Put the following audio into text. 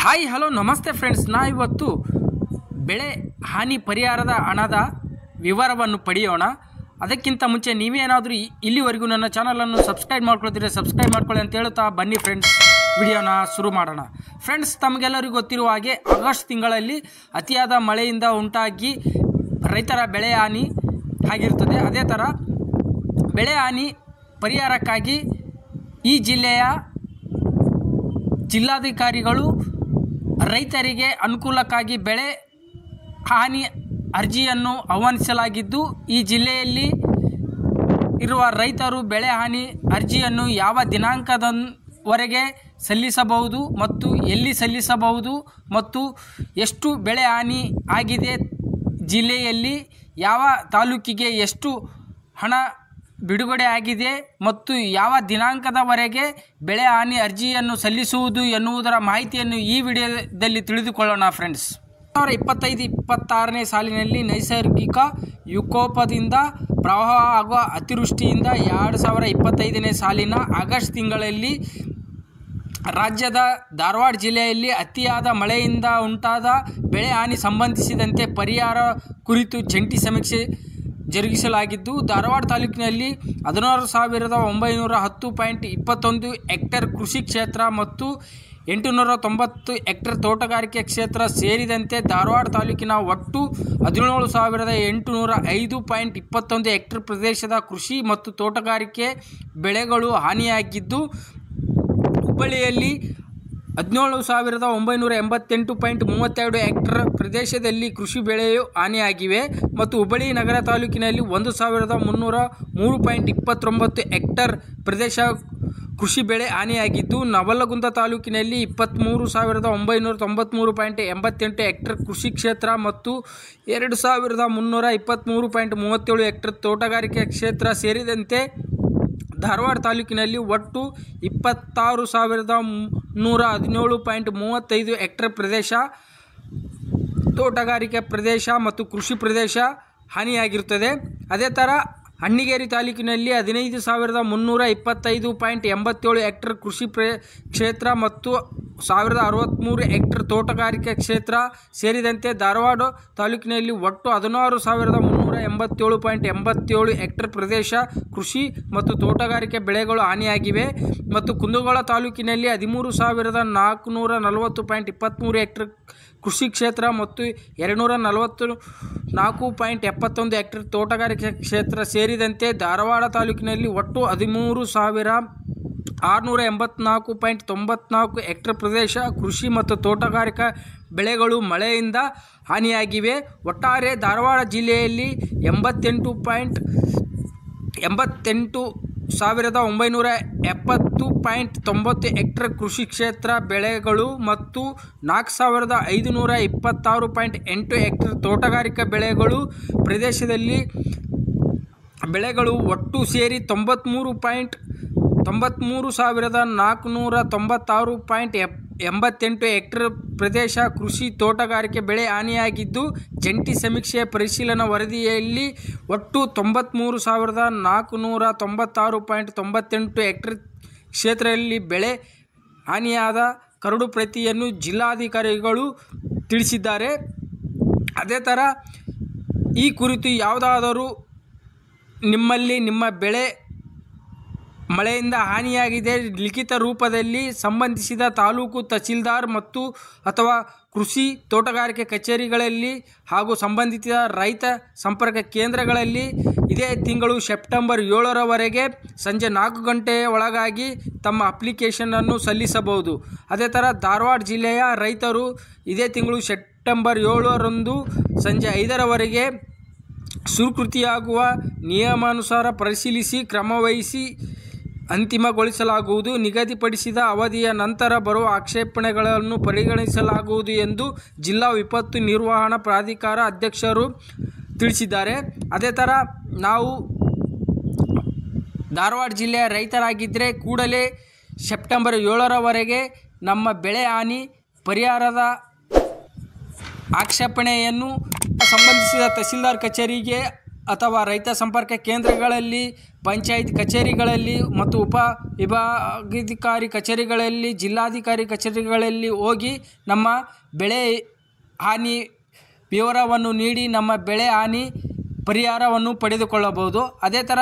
Hi hello ನಮಸ್ತೆ friends, ಇವತ್ತು ಬೆಳೆ ಹಾನಿ ಪರಿಹಾರದ ಹಣದ ವಿವರವನ್ನು ಪಡೆಯೋಣ. ಅದಕ್ಕಿಂತ ಮುಂಚೆ ನೀವೇನಾದರೂ ಇಲ್ಲಿವರೆಗೂ ನನ್ನ ಚಾನಲನ್ನು ಸಬ್ಸ್ಕ್ರೈಬ್ ಮಾಡ್ಕೊಳ್ತೀರಿ, ಸಬ್ಸ್ಕ್ರೈಬ್ ಮಾಡ್ಕೊಳ್ಳಿ ಅಂತ ಹೇಳುತ್ತಾ ಬನ್ನಿ ಫ್ರೆಂಡ್ಸ್, ವಿಡಿಯೋನ ಶುರು ಮಾಡೋಣ. ಫ್ರೆಂಡ್ಸ್, ತಮಗೆಲ್ಲರಿಗೂ ಗೊತ್ತಿರುವ ಹಾಗೆ ಆಗಸ್ಟ್ ತಿಂಗಳಲ್ಲಿ ಅತಿಯಾದ ಮಳೆಯಿಂದ ಉಂಟಾಗಿ ರೈತರ ಬೆಳೆ ಹಾನಿ ಆಗಿರುತ್ತದೆ. ಅದೇ ಥರ ಬೆಳೆ ಹಾನಿ ಪರಿಹಾರಕ್ಕಾಗಿ ಈ ಜಿಲ್ಲೆಯ ಜಿಲ್ಲಾಧಿಕಾರಿಗಳು ರೈತರಿಗೆ ಅನುಕೂಲಕ್ಕಾಗಿ ಬೆಳೆ ಹಾನಿ ಅರ್ಜಿಯನ್ನು ಆಹ್ವಾನಿಸಲಾಗಿದ್ದು, ಈ ಜಿಲ್ಲೆಯಲ್ಲಿ ಇರುವ ರೈತರು ಬೆಳೆ ಹಾನಿ ಅರ್ಜಿಯನ್ನು ಯಾವ ದಿನಾಂಕದವರೆಗೆ ಸಲ್ಲಿಸಬಹುದು ಮತ್ತು ಎಲ್ಲಿ ಸಲ್ಲಿಸಬಹುದು ಮತ್ತು ಎಷ್ಟು ಬೆಳೆ ಹಾನಿ ಆಗಿದೆ, ಜಿಲ್ಲೆಯಲ್ಲಿ ಯಾವ ತಾಲೂಕಿಗೆ ಎಷ್ಟು ಹಣ ಬಿಡುಗಡೆ ಆಗಿದೆ ಮತ್ತು ಯಾವ ದಿನಾಂಕದವರೆಗೆ ಬೆಳೆ ಹಾನಿ ಅರ್ಜಿಯನ್ನು ಸಲ್ಲಿಸುವುದು ಎನ್ನುವುದರ ಮಾಹಿತಿಯನ್ನು ಈ ವಿಡಿಯೋದಲ್ಲಿ ತಿಳಿದುಕೊಳ್ಳೋಣ. ಫ್ರೆಂಡ್ಸ್, 2025-26ನೇ ಸಾಲಿನಲ್ಲಿ ನೈಸರ್ಗಿಕ ವಿಕೋಪದಿಂದ ಪ್ರವಾಹ ಹಾಗೂ ಅತಿವೃಷ್ಟಿಯಿಂದ 2025ನೇ ಸಾಲಿನ ಆಗಸ್ಟ್ ತಿಂಗಳಲ್ಲಿ ರಾಜ್ಯದ ಧಾರವಾಡ ಜಿಲ್ಲೆಯಲ್ಲಿ ಅತಿಯಾದ ಮಳೆಯಿಂದ ಉಂಟಾದ ಬೆಳೆ ಹಾನಿ ಸಂಬಂಧಿಸಿದಂತೆ ಪರಿಹಾರ ಕುರಿತು ಜಂಟಿ ಸಮೀಕ್ಷೆ ಜರುಗಿಸಲಾಗಿದ್ದು, ಧಾರವಾಡ ತಾಲೂಕಿನಲ್ಲಿ 16,910.21 ಹೆಕ್ಟೇರ್ ಕೃಷಿ ಕ್ಷೇತ್ರ ಮತ್ತು 890 ಹೆಕ್ಟೇರ್ ತೋಟಗಾರಿಕೆ ಕ್ಷೇತ್ರ ಸೇರಿದಂತೆ ಧಾರವಾಡ ತಾಲೂಕಿನ ಒಟ್ಟು 17,805.21 ಹೆಕ್ಟೇರ್ ಪ್ರದೇಶದ ಕೃಷಿ ಮತ್ತು ತೋಟಗಾರಿಕೆ ಬೆಳೆಗಳು ಹಾನಿಯಾಗಿದ್ದು, ಹುಬ್ಬಳ್ಳಿಯಲ್ಲಿ 17,988.32 ಹೆಕ್ಟೇರ್ ಪ್ರದೇಶದಲ್ಲಿ ಕೃಷಿ ಬೆಳೆಯು ಹಾನಿಯಾಗಿವೆ ಮತ್ತು ಹುಬ್ಬಳ್ಳಿ ನಗರ ತಾಲೂಕಿನಲ್ಲಿ 1,303.29 ಹೆಕ್ಟೇರ್ ಪ್ರದೇಶ ಕೃಷಿ ಬೆಳೆ ಹಾನಿಯಾಗಿದ್ದು, ನವಲಗುಂದ ತಾಲೂಕಿನಲ್ಲಿ 23,993.88 ಹೆಕ್ಟೇರ್ ಕೃಷಿ ಕ್ಷೇತ್ರ ಮತ್ತು 2,323.37 ಹೆಕ್ಟೇರ್ ತೋಟಗಾರಿಕೆ ಕ್ಷೇತ್ರ ಸೇರಿದಂತೆ ಧಾರವಾಡ ತಾಲೂಕಿನಲ್ಲಿ ಒಟ್ಟು 26,117.35 ಹೆಕ್ಟೇರ್ ಪ್ರದೇಶ ತೋಟಗಾರಿಕೆ ಪ್ರದೇಶ ಮತ್ತು ಕೃಷಿ ಪ್ರದೇಶ ಹಾನಿಯಾಗಿರುತ್ತದೆ. ಅದೇ ಥರ ಅಣ್ಣಿಗೇರಿ ತಾಲೂಕಿನಲ್ಲಿ 15,325.87 ಹೆಕ್ಟೇರ್ ಕೃಷಿ ಕ್ಷೇತ್ರ ಮತ್ತು 1,063 ಹೆಕ್ಟೇರ್ ತೋಟಗಾರಿಕೆ ಕ್ಷೇತ್ರ ಸೇರಿದಂತೆ ಧಾರವಾಡ ತಾಲೂಕಿನಲ್ಲಿ ಒಟ್ಟು 16,387.87 ಹೆಕ್ಟೇರ್ ಪ್ರದೇಶ ಕೃಷಿ ಮತ್ತು ತೋಟಗಾರಿಕೆ ಬೆಳೆಗಳು ಹಾನಿಯಾಗಿವೆ ಮತ್ತು ಕುಂದಗೋಳ ತಾಲೂಕಿನಲ್ಲಿ 13,440.23 ಹೆಕ್ಟೇರ್ ಕೃಷಿ ಕ್ಷೇತ್ರ ಮತ್ತು 244.71 ಹೆಕ್ಟೇರ್ ತೋಟಗಾರಿಕೆ ಕ್ಷೇತ್ರ ಸೇರಿದಂತೆ ಧಾರವಾಡ ತಾಲೂಕಿನಲ್ಲಿ ಒಟ್ಟು 13,684.94 ಹೆಕ್ಟೇರ್ ಪ್ರದೇಶ ಕೃಷಿ ಮತ್ತು ತೋಟಗಾರಿಕಾ ಬೆಳೆಗಳು ಮಳೆಯಿಂದ ಹಾನಿಯಾಗಿವೆ. ಒಟ್ಟಾರೆ ಧಾರವಾಡ ಜಿಲ್ಲೆಯಲ್ಲಿ 88,970.90 ಹೆಕ್ಟೇರ್ ಕೃಷಿ ಕ್ಷೇತ್ರ ಬೆಳೆಗಳು ಮತ್ತು 4,526.8 ಹೆಕ್ಟೇರ್ ತೋಟಗಾರಿಕಾ ಬೆಳೆಗಳು ಪ್ರದೇಶದಲ್ಲಿ ಬೆಳೆಗಳು ಒಟ್ಟು ಸೇರಿ 93,496.88 ಹೆಕ್ಟೇರ್ ಪ್ರದೇಶ ಕೃಷಿ ತೋಟಗಾರಿಕೆ ಬೆಳೆ ಹಾನಿಯಾಗಿದ್ದು, ಜಂಟಿ ಸಮೀಕ್ಷೆ ಪರಿಶೀಲನಾ ವರದಿಯಲ್ಲಿ ಒಟ್ಟು 93,496.98 ಹೆಕ್ಟೇರ್ ಕ್ಷೇತ್ರದಲ್ಲಿ ಬೆಳೆ ಹಾನಿಯಾದ ಕರಡು ಪ್ರತಿಯನ್ನು ಜಿಲ್ಲಾಧಿಕಾರಿಗಳು ತಿಳಿಸಿದ್ದಾರೆ. ಅದೇ ಥರ ಈ ಕುರಿತು ಯಾವುದಾದರೂ ನಿಮ್ಮಲ್ಲಿ ನಿಮ್ಮ ಬೆಳೆ ಮಳೆಯಿಂದ ಹಾನಿಯಾಗಿದೆ, ಲಿಖಿತ ರೂಪದಲ್ಲಿ ಸಂಬಂಧಿಸಿದ ತಾಲೂಕು ತಹಸೀಲ್ದಾರ್ ಮತ್ತು ಅಥವಾ ಕೃಷಿ ತೋಟಗಾರಿಕೆ ಕಚೇರಿಗಳಲ್ಲಿ ಹಾಗೂ ಸಂಬಂಧಿತ ರೈತ ಸಂಪರ್ಕ ಕೇಂದ್ರಗಳಲ್ಲಿ ಇದೇ ತಿಂಗಳು ಸೆಪ್ಟೆಂಬರ್ 7ರವರೆಗೆ ಸಂಜೆ 4 ಗಂಟೆಯ ಒಳಗಾಗಿ ತಮ್ಮ ಅಪ್ಲಿಕೇಶನನ್ನು ಸಲ್ಲಿಸಬಹುದು. ಅದೇ ಥರ ಧಾರವಾಡ ಜಿಲ್ಲೆಯ ರೈತರು ಇದೇ ತಿಂಗಳು ಸೆಪ್ಟೆಂಬರ್ 7ರಂದು ಸಂಜೆ 5ರವರೆಗೆ ಸ್ವೀಕೃತಿಯಾಗುವ ನಿಯಮಾನುಸಾರ ಪರಿಶೀಲಿಸಿ ಕ್ರಮವಹಿಸಿ ಅಂತಿಮಗೊಳಿಸಲಾಗುವುದು. ನಿಗದಿಪಡಿಸಿದ ಅವಧಿಯ ನಂತರ ಬರುವ ಆಕ್ಷೇಪಣೆಗಳನ್ನು ಪರಿಗಣಿಸಲಾಗುವುದು ಎಂದು ಜಿಲ್ಲಾ ವಿಪತ್ತು ನಿರ್ವಹಣಾ ಪ್ರಾಧಿಕಾರ ಅಧ್ಯಕ್ಷರು ತಿಳಿಸಿದ್ದಾರೆ. ಅದೇ ಥರ ನಾವು ಧಾರವಾಡ ಜಿಲ್ಲೆಯ ರೈತರಾಗಿದ್ದರೆ ಕೂಡಲೇ ಸೆಪ್ಟೆಂಬರ್ 7ರವರೆಗೆ ನಮ್ಮ ಬೆಳೆ ಹಾನಿ ಪರಿಹಾರದ ಆಕ್ಷೇಪಣೆಯನ್ನು ಸಂಬಂಧಿಸಿದ ತಹಸೀಲ್ದಾರ್ ಕಚೇರಿಗೆ ಅಥವಾ ರೈತ ಸಂಪರ್ಕ ಕೇಂದ್ರಗಳಲ್ಲಿ, ಪಂಚಾಯತ್ ಕಚೇರಿಗಳಲ್ಲಿ ಮತ್ತು ಉಪ ವಿಭಾಗಾಧಿಕಾರಿ ಕಚೇರಿಗಳಲ್ಲಿ, ಜಿಲ್ಲಾಧಿಕಾರಿ ಕಚೇರಿಗಳಲ್ಲಿ ಹೋಗಿ ನಮ್ಮ ಬೆಳೆ ಹಾನಿ ವಿವರವನ್ನು ನೀಡಿ ನಮ್ಮ ಬೆಳೆ ಹಾನಿ ಪರಿಹಾರವನ್ನು ಪಡೆದುಕೊಳ್ಳಬಹುದು. ಅದೇ ಥರ